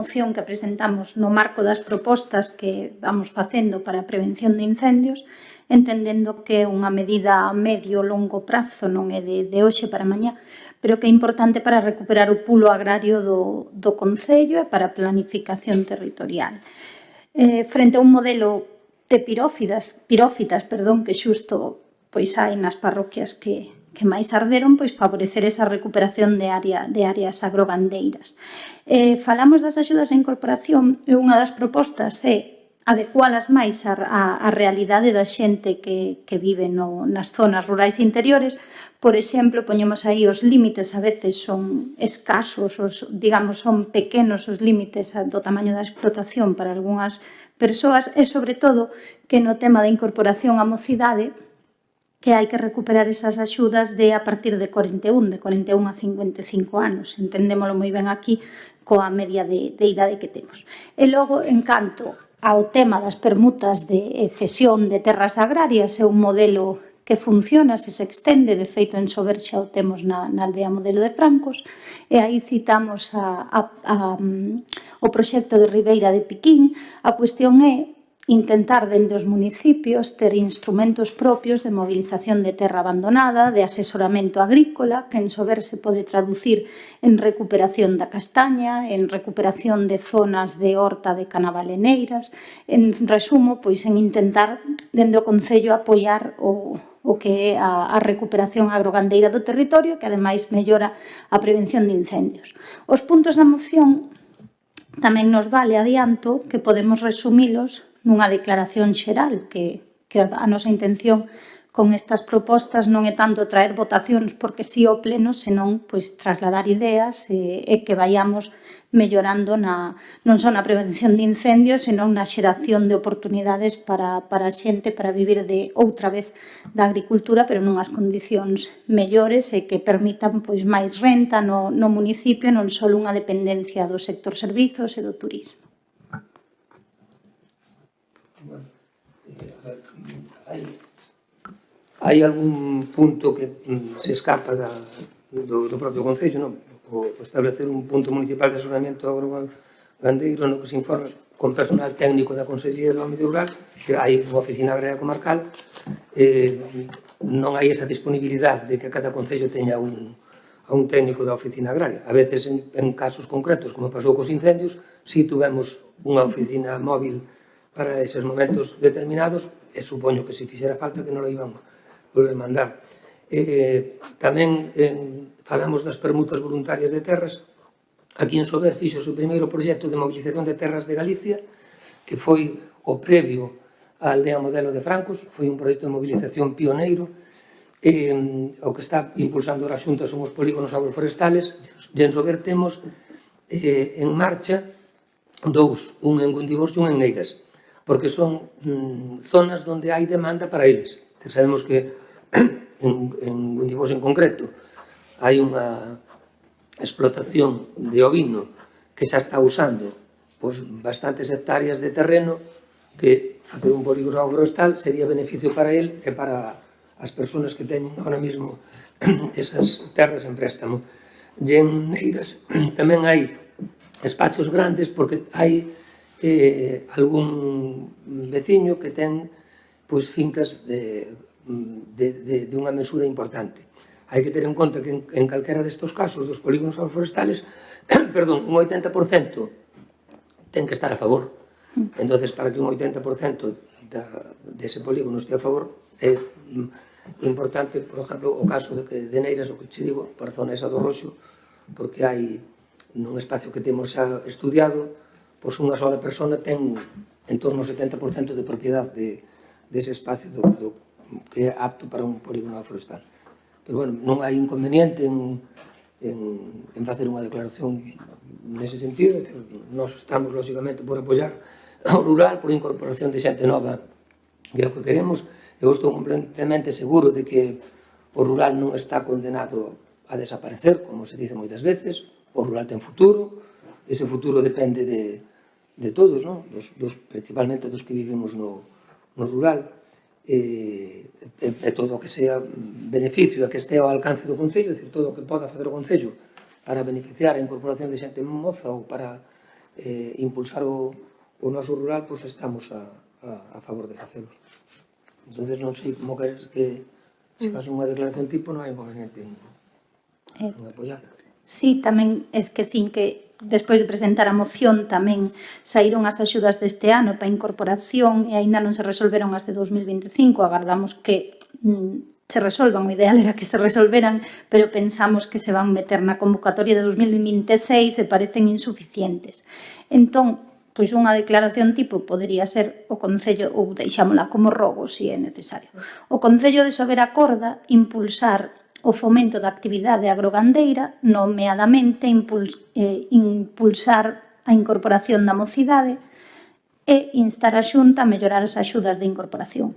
moción que presentamos no marco das propostas que vamos facendo para a prevención de incendios, entendendo que é unha medida a medio longo prazo, non é de hoxe para mañá, pero que é importante para recuperar o pulo agrario do Concello e para a planificación territorial. Frente a un modelo de pirófitas, que xusto pois hai nas parroquias que máis arderon, pois favorecer esa recuperación de áreas agrogandeiras. Falamos das axudas á incorporación e unha das propostas é adecualas máis á realidade da xente que vive nas zonas rurais interiores. Por exemplo, poñemos aí os límites, a veces son escasos, son pequenos os límites do tamaño da explotación para algunhas persoas e, sobre todo, que no tema da incorporación á mocidade que hai que recuperar esas axudas a partir de 41 a 55 anos. Entendémolo moi ben aquí coa media de idade que temos. E logo, en canto ao tema das permutas de cesión de terras agrarias, é un modelo que funciona, se extende, de feito en Sober xa o temos na aldea modelo de Francos, e aí citamos o proxecto de Ribeira de Piquín. A cuestión é intentar dende os municipios ter instrumentos propios de mobilización de terra abandonada, de asesoramento agrícola, que en Sober se pode traducir en recuperación da castaña, en recuperación de zonas de horta de canabaleneiras, en resumo, pois en intentar dende o Concello apoiar o que é a recuperación agrogandeira do territorio, que ademais mellora a prevención de incendios. Os puntos da moción tamén nos vale adianto que podemos resumilos nunha declaración xeral, que a nosa intención con estas propostas non é tanto traer votacións porque sí ao pleno, senón pois trasladar ideas e que vayamos mellorando non só na prevención de incendios, senón na xeración de oportunidades para a xente para vivir de outra vez da agricultura, pero nunhas condicións mellores e que permitan pois máis renta no municipio, non só unha dependencia do sector servizos e do turismo. Hai algún punto que se escapa do propio Concello, non? O establecer un punto municipal de asesoramento agrogandeiro no que se informa con personal técnico da Consellería do Medio Rural, que hai unha oficina agraria comarcal, non hai esa disponibilidade de que cada Concello teña un técnico da oficina agraria. A veces, en casos concretos, como pasou cos incendios, si tuvemos unha oficina móvil para eses momentos determinados, e supoño que se fixera falta que non lo iban volver a mandar. Tamén falamos das permutas voluntarias de terras. Aquí en Sober fixo o primeiro proxecto de mobilización de terras de Galicia, que foi o previo á aldea modelo de Francos, foi un proxecto de mobilización pioneiro. O que está impulsando a Xunta son os polígonos agroforestales, e en Sober temos en marcha dous, un en Gundibós e un en Neiras, porque son zonas onde hai demanda para eles. Sabemos que en Gundibós en concreto hai unha explotación de ovino que xa está usando bastantes hectáreas de terreno, que facer un polígono agroforestal sería beneficio para el e para as persoas que teñen ahora mesmo esas terras en préstamo. E en Neiras tamén hai espacios grandes porque hai algún veciño que ten fincas de unha mesura importante. Hai que ter en conta que en calquera destes casos dos polígonos agroforestales, un 80% ten que estar a favor. Entón, para que un 80% dese polígono este a favor, é importante, por exemplo, o caso de Neiras, o que te digo, por a zona esa do Roxo, porque hai nun espacio que temos xa estudiado, pois unha sola persona ten en torno ao 70% de propiedade dese espacio que é apto para un polígono agroforestal. Pero, bueno, non hai inconveniente en facer unha declaración nese sentido. Nós estamos, lógicamente, por apoiar ao rural, por incorporación de xente nova, que é o que queremos. Eu estou completamente seguro de que o rural non está condenado a desaparecer, como se dice moitas veces. O rural ten futuro, ese futuro depende de todos, principalmente dos que vivimos no rural. E todo o que sea beneficio a que este ao alcance do Concello, é dicir, todo o que poda facer o Concello para beneficiar a incorporación de xente moza ou para impulsar o noso rural, pois estamos a favor de facelo. Entón, non sei como queres que se faz unha declaración tipo, non hai inconveniente en apoiar. Sí, tamén esquecín que despois de presentar a moción tamén saíron as axudas deste ano para incorporación e aínda non se resolveron as de 2025, agardamos que se resolvan, o ideal era que se resolveran, pero pensamos que se van meter na convocatoria de 2026 e parecen insuficientes. Entón, pois unha declaración tipo podría ser o Concello, ou deixámola como rogo, se é necesario. O Concello de Soberacorda impulsar o fomento da actividade agrogandeira, nomeadamente impulsar a incorporación da mocidade e instar a Xunta a mellorar as axudas de incorporación.